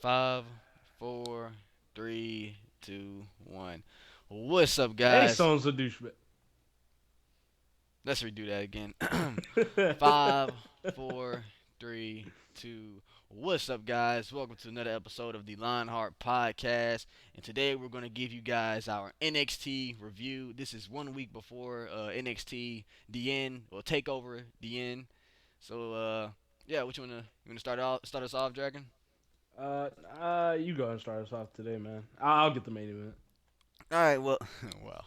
Five, four, three, two, one. What's up, Hey, guys? someone's a douchebag. Let's redo that again. Five, four, three, two. What's up, guys? Welcome to another episode of the Lionheart podcast. And today we're going to give you guys our NXT review. This is 1 week before NXT the end or Takeover the end. So, yeah, what you wanna start us off, Dragon? You go and start us off today, man. I'll get the main event. All right, well, well,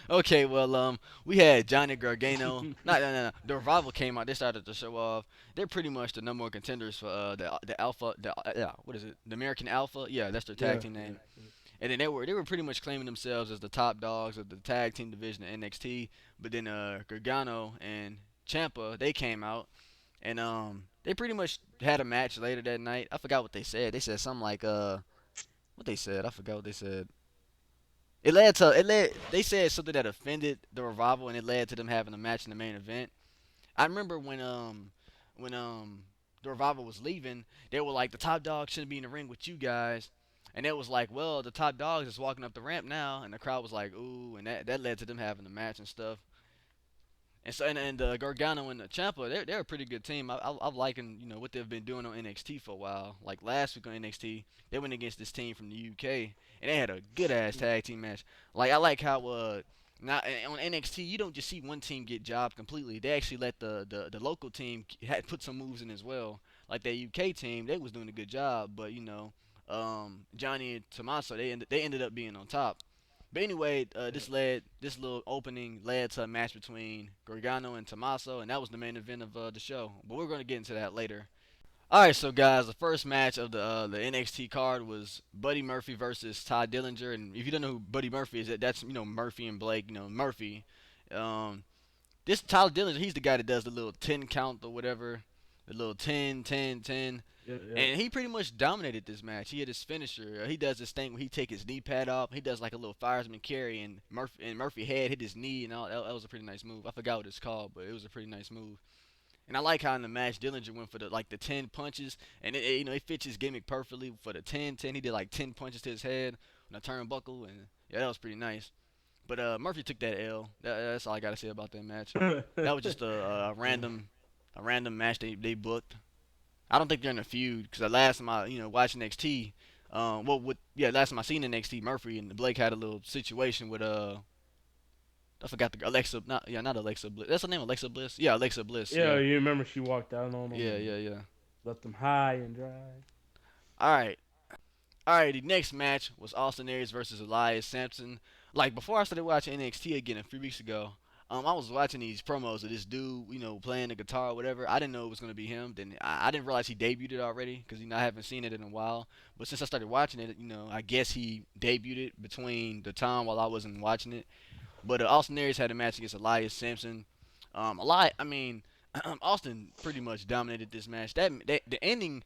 okay, well, we had Johnny Gargano. Not, no, no, no. The Revival came out. They started to show off. They're pretty much the number one contenders for the Alpha, yeah, what is it? The American Alpha. Yeah, that's their tag Yeah, team yeah, name. And then they were pretty much claiming themselves as the top dogs of the tag team division of NXT. But then Gargano and Ciampa they came out and they pretty much had a match later that night. I forgot what they said. They said something like what they said. I forgot what they said. It led. They said something that offended the Revival, and it led to them having a match in the main event. I remember when the Revival was leaving, they were like the top dog shouldn't be in the ring with you guys, and it was like, well, the top dogs is walking up the ramp now, and the crowd was like, ooh, and that led to them having a match and stuff. And so and Gargano and the Ciampa, they're a pretty good team. I'm liking what they've been doing on NXT for a while. Like last week on NXT, they went against this team from the UK, and they had a good ass tag team match. Like I like how now on NXT you don't just see one team get jobbed completely. They actually let the local team put some moves in as well. Like that UK team, they was doing a good job, but Johnny and Tommaso they ended up being on top. But anyway, this little opening led to a match between Gargano and Tommaso, and that was the main event of the show. But we're gonna get into that later. All right, so guys, the first match of the NXT card was Buddy Murphy versus Todd Dillinger, and if you don't know who Buddy Murphy is, that's Murphy and Blake, Murphy. Um, this Todd Dillinger, he's the guy that does the little 10 count or whatever, the little 10, 10, 10. yeah, yeah. And he pretty much dominated this match. He had his finisher. He does this thing where he take his knee pad off. He does like a little fireman carry, and Murphy head hit his knee, and all. That was a pretty nice move. I forgot what it's called, but it was a pretty nice move. And I like how in the match Dillinger went for the 10 punches, and it fits his gimmick perfectly for the 10 10. He did like 10 punches to his head on a turnbuckle, and yeah, that was pretty nice. But Murphy took that L. That's all I gotta say about that match. That was just a random match they booked. I don't think they're in a feud because the last time I watched NXT, last time I seen NXT, Murphy and Blake had a little situation with I forgot the Alexa, not Alexa Bliss. That's her name, Alexa Bliss. Yeah, Alexa Bliss. Yeah, Yeah, you remember she walked out on them yeah, and yeah, yeah. left them high and dry. All right, all right. The next match was Austin Aries versus Elias Simpson. Like before I started watching NXT again a few weeks ago, I was watching these promos of this dude, playing the guitar or whatever. I didn't know it was gonna be him. Then I didn't realize he debuted it already because I haven't seen it in a while. But since I started watching it, I guess he debuted it between the time while I wasn't watching it. But Austin Aries had a match against Elias Simpson. I mean, Austin pretty much dominated this match. That the ending.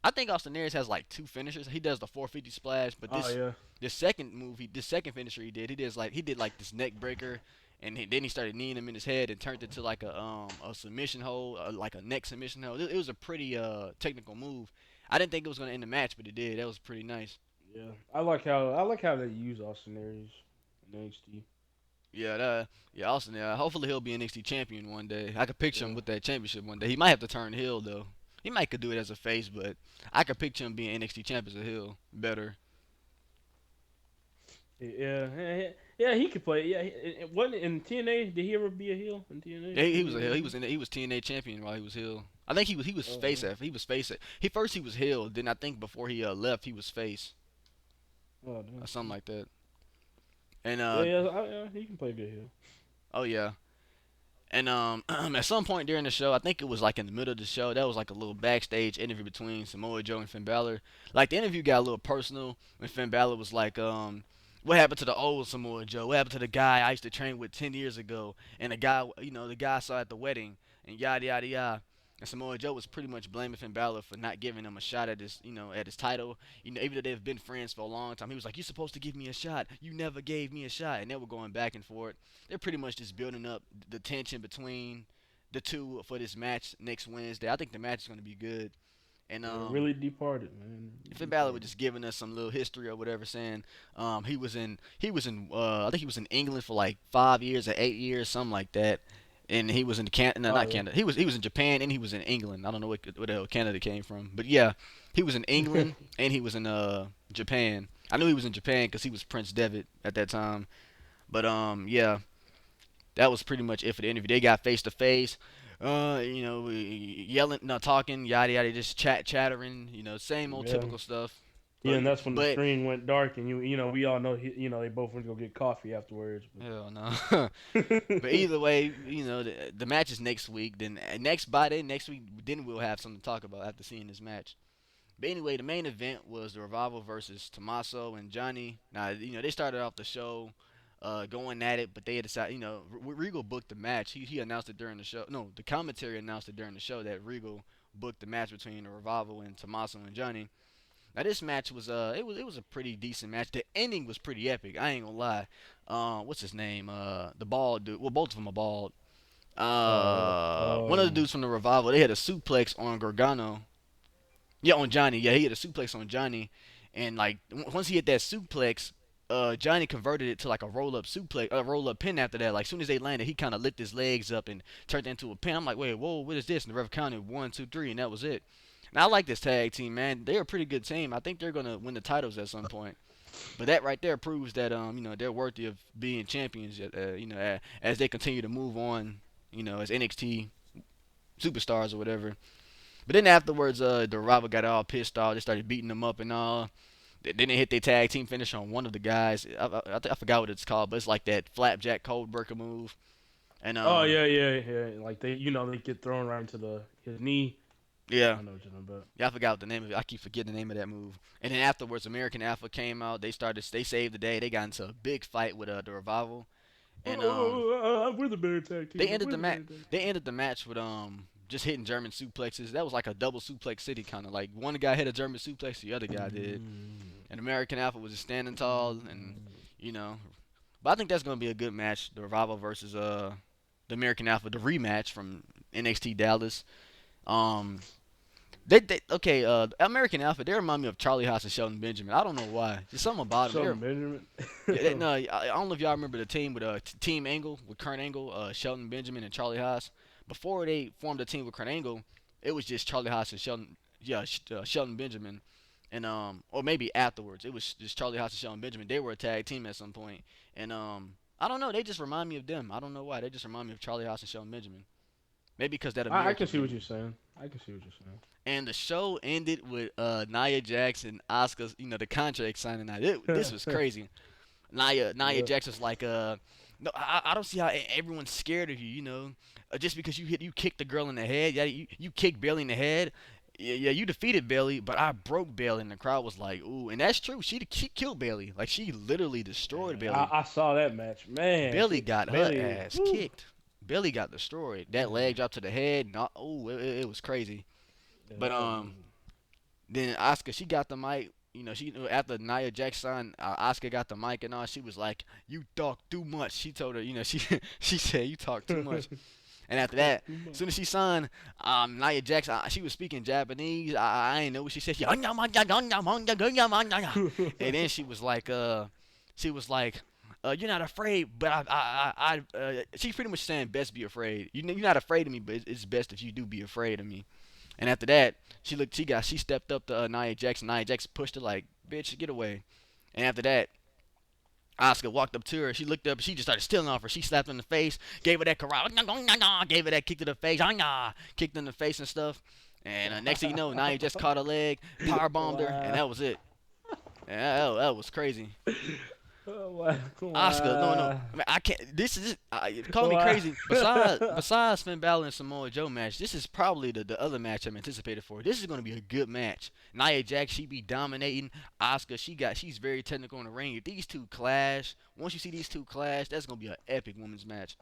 I think Austin Aries has like two finishers. He does the 450 splash, but Oh yeah, this second move, this second finisher he did like this neck breaker, and then he started kneeing him in his head and turned it to like a submission hold, like a neck submission hold. It was a pretty technical move. I didn't think it was gonna end the match, but it did. That was pretty nice. yeah. I like how they use Austin Aries in NXT. Yeah, yeah, Austin. Yeah, hopefully he'll be NXT champion one day. I could picture him Yeah, with that championship one day. He might have to turn heel though. He might could do it as a face, but I could picture him being NXT champion as a heel better. yeah. He could play. Yeah, it wasn't in TNA. Did he ever be a heel in TNA? Yeah, he was a heel. He was TNA champion while he was heel. I think he was Oh, face at he was face at he was heel. Then I think before he left he was face oh, or damn. something like that. And Yeah. He can play good heel. oh yeah. And at some point during the show, I think it was like in the middle of the show, that was like a little backstage interview between Samoa Joe and Finn Balor. Like the interview got a little personal when Finn Balor was like, what happened to the old Samoa Joe? What happened to the guy I used to train with 10 years ago? And the guy I saw at the wedding and yada yada yada. And Samoa Joe was pretty much blaming Finn Balor for not giving him a shot at his, at his title. Even though they've been friends for a long time, he was like, "You're supposed to give me a shot. You never gave me a shot." And they were going back and forth. They're pretty much just building up the tension between the two for this match next Wednesday. I think the match is going to be good. And Yeah, really departed, man. Finn Balor was Departed. just giving us some little history or whatever, saying he was in I think he was in England for like 5 years or 8 years, something like that. And he was in Canada, no, Oh not yeah. Canada. He was in Japan and he was in England. I don't know what the hell Canada came from, but yeah, he was in England and he was in Japan. I knew he was in Japan because he was Prince Devitt at that time. But yeah, that was pretty much it for the interview. They got face to face. Yelling, no, talking, yada yada, just chattering, same old Yeah. typical stuff. Yeah, and that's when the But screen went dark, and we all know they both went to go get coffee afterwards. hell no. But either way, the match is next week. Then next week, then we'll have something to talk about after seeing this match. But anyway, the main event was the Revival versus Tommaso and Johnny. Now, they started off the show going at it, but they had decided, Regal booked the match. He announced it during the show. No, the commentary announced it during the show that Regal booked the match between the Revival and Tommaso and Johnny. Now this match was it was a pretty decent match. The ending was pretty epic. I ain't gonna lie. What's his name? The bald dude. Well, both of them are bald. uh, One of the um, dudes from the Revival. They had a suplex on Gargano. Yeah, on Johnny. Yeah, he had a suplex on Johnny, and like once he hit that suplex, Johnny converted it to like a roll up suplex, a roll up pin after that. Like soon as they landed, he kind of lifted his legs up and turned it into a pin. I'm like, wait, whoa, what is this? And the ref counted 1, 2, 3, and that was it. And I like this tag team, man. They're a pretty good team. I think they're gonna win the titles at some point. But that right there proves that they're worthy of being champions. As they continue to move on, as NXT superstars or whatever. But then afterwards, the rival got all pissed off. They started beating them up and all. Then they hit their tag team finish on one of the guys. I forgot what it's called, but it's like that flapjack code breaker move. And oh yeah, yeah, yeah. Like they get thrown right into the his knee. yeah, I know what you're talking about. yeah, I forgot the name of it. I keep forgetting the name of that move. And then afterwards, American Alpha came out. They saved the day. They got into a big fight with the revival. And We're the better tag they team. ended We're the the match. better tag. They ended the match with just hitting German suplexes. That was like a double suplex city kind of like one guy hit a German suplex, the other guy did. And American Alpha was just standing tall, and you know. But I think that's gonna be a good match. The Revival versus the American Alpha, the rematch from NXT Dallas. Um, they okay. American Alpha, they remind me of Charlie Haas and Shelton Benjamin. I don't know why. There's something about them. Shelton Benjamin. No, I don't know if y'all remember the team with Team Angle with Kurt Angle, Shelton Benjamin, and Charlie Haas. Before they formed a team with Kurt Angle, it was just Charlie Haas and Shelton Benjamin, and or maybe afterwards it was just Charlie Haas and Shelton Benjamin. They were a tag team at some point, and I don't know. They just remind me of them. I don't know why. They just remind me of Charlie Haas and Shelton Benjamin. Maybe because that I can American see what thing. you're saying. I can see what you're saying. And the show ended with Nia Jax and Asuka, the contract signing night. This was crazy. Nia Yeah. Jax was like, no, I don't see how everyone's scared of you, just because you kicked the girl in the head. Yeah, you kicked Bailey in the head. Yeah, you defeated Bailey, but I broke Bailey, and the crowd was like, ooh, and that's true. She killed Bailey, like she literally destroyed Bailey. I saw that match, man. Bailey got her Bailey, ass woo. kicked. Bailey got destroyed. That leg drop to the head. No, oh, it was crazy. Yeah, But that was then Asuka, she got the mic. She after Nia Jax signed, Asuka got the mic and all. She was like, "You talk too much." She told her, she she said, "You talk too much." And after Talk that, too as much. soon as she signed, Nia Jax, she was speaking Japanese. I ain't know what she said. And then she was like, "You're not afraid, but she's pretty much saying, best be afraid. You're not afraid of me, but it's best if you do be afraid of me." And after that, she stepped up to Nia Jax. Nia Jax pushed her like, "Bitch, get away." And after that, Oscar walked up to her. She looked up. She just started stealing off her. She slapped her in the face, gave her that karate, gave her that kick to the face, kicked her in the face and stuff. And next thing you know, Nia just caught her leg, power bombed her, and Wow. that was it. And that was crazy. Wow. Oscar, no, no. Wow. I mean, I can't. This is call me Wow. crazy. Besides Finn Balor and Samoa Joe match, this is probably the other match I'm anticipated for. This is going to be a good match. Nia Jax, she be dominating. Oscar, she's very technical in the ring. If these two clash, once you see these two clash, that's going to be an epic women's match.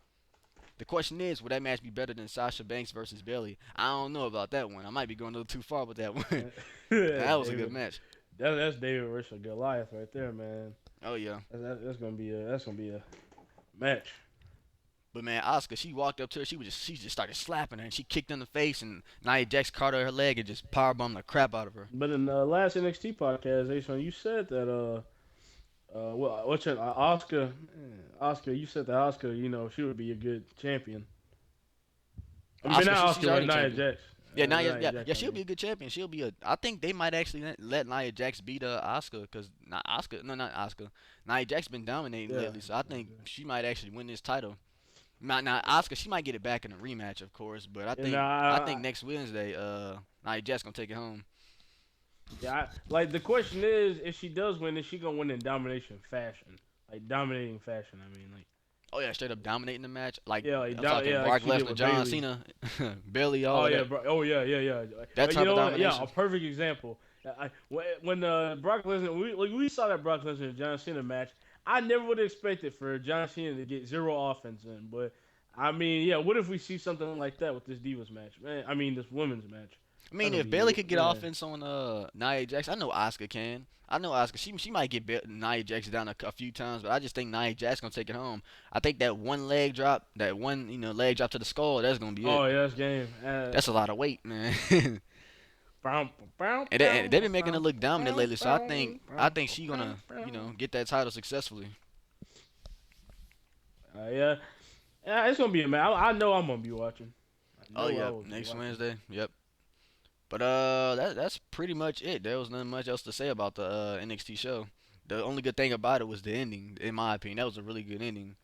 The question is, would that match be better than Sasha Banks versus Bailey? I don't know about that one. I might be going a little too far with that one. That was a good David, match. that's David versus Goliath right there, man. Oh yeah. That's gonna be a match. But man, Oscar, she walked up to her. She just started slapping her, and she kicked her in the face, and Nia Jax caught her leg and just powerbombed the crap out of her. But in the last NXT podcast, Ason, you said that what's your Oscar? You said that Oscar, she would be a good champion. I mean, Oscar, not she's Oscar, but already Nia champion. Jax. Yeah, Nia, Nia yeah, Jax, yeah, I she'll be mean. a good champion. She'll be a. I think they might actually let Nia Jax beat Oscar, cause not Oscar, no, not Oscar. Nia Jax been dominating Yeah. lately, so I think she might actually win this title. Not Oscar, she might get it back in a rematch, of course, but And I think next Wednesday, Nia Jax gonna take it home. like the question is, if she does win, is she gonna win in domination fashion? Like dominating fashion. I mean, like Oh yeah, straight up dominating the match, like yeah, I'm talking like Brock she did Lesnar, with John Bailey. Cena, Bailey, Oh all of yeah, that. bro. Oh yeah, yeah, yeah. That You type of know what? Yeah, a domination. perfect example. When Brock Lesnar, we saw that Brock Lesnar and John Cena match. I never would have expected for John Cena to get zero offense in, but I mean, yeah. What if we see something like that with this Divas match, man? I mean, this women's match. I That's mean, gonna if be Bailey could get man. offense on Nia Jax, I know Oscar can. I know Oscar. She might get Nia Jax down a few times, but I just think Nia Jax gonna take it home. I think that one leg drop, that one leg drop to the skull, that's gonna be it. Oh yeah, that's game. That's a lot of weight, man. And they've been making her look dominant lately, so I think she gonna get that title successfully. Yeah, yeah, it's gonna be a match. I know I'm gonna be watching. I Oh know I yeah, will be next watching. Wednesday. Yep. But that's pretty much it. There was nothing much else to say about the NXT show. The only good thing about it was the ending, in my opinion. That was a really good ending.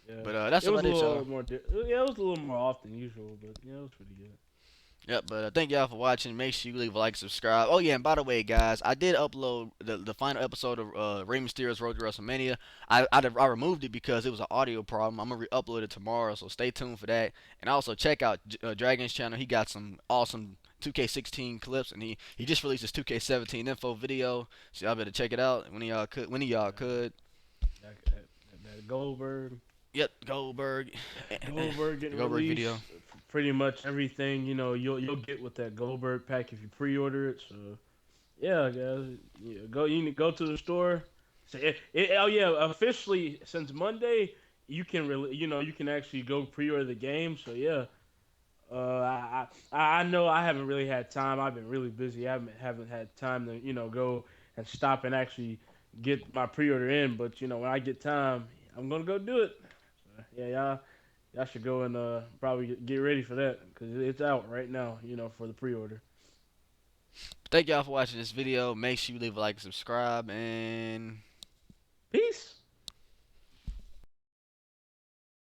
Yeah, But that's it was about a it, y'all. little more. Yeah, it was a little more off than usual, but yeah, it was pretty good. Yep, but thank y'all for watching. Make sure you leave a like, subscribe. Oh yeah, and by the way, guys, I did upload the final episode of Rey Mysterio's Road to WrestleMania. I removed it because it was an audio problem. I'm gonna re-upload it tomorrow, so stay tuned for that. And also check out Dragon's channel. He got some awesome 2K16 clips, and he just released his 2K17 info video. So y'all better check it out when y'all could. When y'all Yeah, could. that Goldberg, Yep, Goldberg. Goldberg The getting Goldberg released. video. Pretty much everything you'll get with that Goldberg pack if you pre-order it. So yeah, guys, you need to go to the store. Oh yeah, officially since Monday you can actually go pre-order the game. So yeah, I know I haven't really had time. I've been really busy. I haven't had time to go and stop and actually get my pre-order in. But when I get time, I'm gonna go do it. So, yeah, y'all should go and probably get ready for that because it's out right now. For the pre-order. Thank y'all for watching this video. Make sure you leave a like and subscribe, and